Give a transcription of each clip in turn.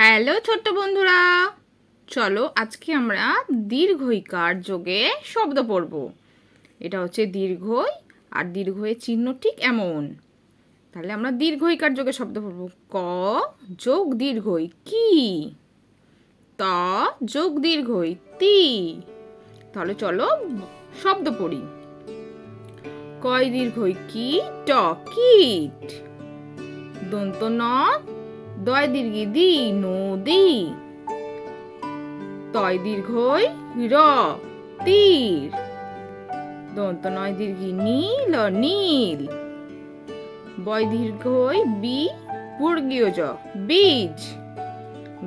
Hello ছোট্ট বন্ধুরা, চলো আজকে আমরা দীর্ঘইকার যোগে শব্দ পড়ব। এটা হচ্ছে দীর্ঘই, আর দীর্ঘয়ের চিহ্ন ঠিক এমন। তাহলে আমরা দীর্ঘইকার যোগে শব্দ পড়ব। ক যোগ দীর্ঘই কি, ত যোগ দীর্ঘই তি। তাহলে চলো শব্দ পড়ি। কয় দীর্ঘই কি, ট কীট। দন্ত ন দয় দীর্ঘি দি নদী। তয় দীর্ঘই র তীর। দন্ত নয় দীর্ঘি নীল নীল। বয় দীর্ঘই বি বর্গীয় জ বীজ।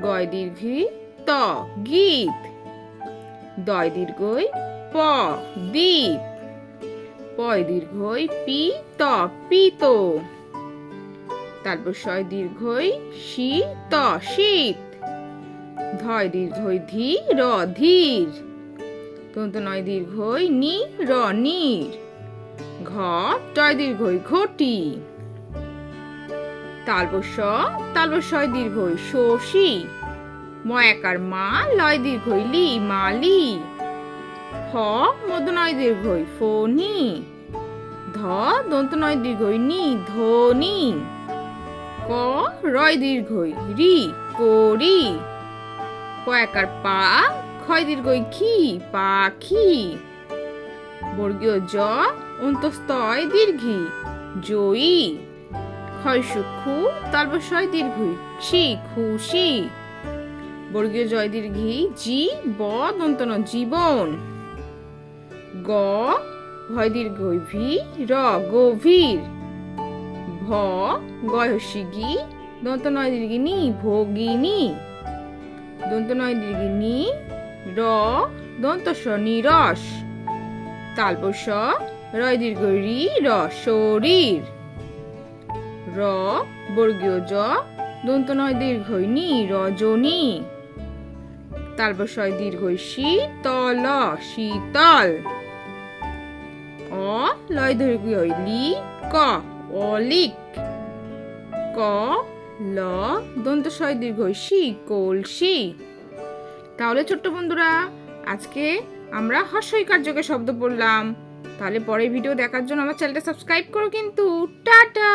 গয় দীর্ঘি ত গীত। দয় দীর্ঘই প দ্বীপ। পয় দীর্ঘই পি ত পিত। তারপর শয় দীর্ঘই শি ত শীত। ধয় দীর্ঘই ধি র ধীর। দন্ত নয় দীর্ঘই নি র নীর। ঘ টয় দীর্ঘই ঘটি। তালবশ শয় দীর্ঘই শশী। ময়াকার মা লয় দীর্ঘই লি মালি। ফ মধ্য নয় দীর্ঘই ফণি। ধ দন্ত নয় দীর্ঘই নি ধনি। ক রয় দীর্ঘই রি করি। কয়াকার পা ক্ষয় দীর্ঘই খি পাখি। বর্গীয় জ অন্তস্তয় দীর্ঘি জয়ী। ক্ষয় সুক্ষু তারপর শয় দীর্ঘই ক্ষি খুশি। বর্গীয় জয় দীর্ঘি জি ব দন্তন জীবন। গ ভয় দীর্ঘই ভি র গভীর। ভ গয়সী গি দন্ত নয় দীর্ঘি নি ভোগিনী। দন্ত নয় দীর্ঘি নি র দন্ত স নিরস। তালবশ রয় দীর্ঘ রি র শরীর। র বর্গীয় জ দন্ত নয় দীর্ঘই নি রজনী। তালবশয় দীর্ঘই শীতল শীতল। অ লয় দীর্ঘই লি ক অলিক। ক ল দন্ত শয় দীর্ঘই শি কলসি। তাহলে ছোট্ট বন্ধুরা, আজকে আমরা হর্ষইকার যোগে শব্দ পড়লাম। তাহলে পরের ভিডিও দেখার জন্য আমার চ্যানেলটা সাবস্ক্রাইব করো কিন্তু। টাটা।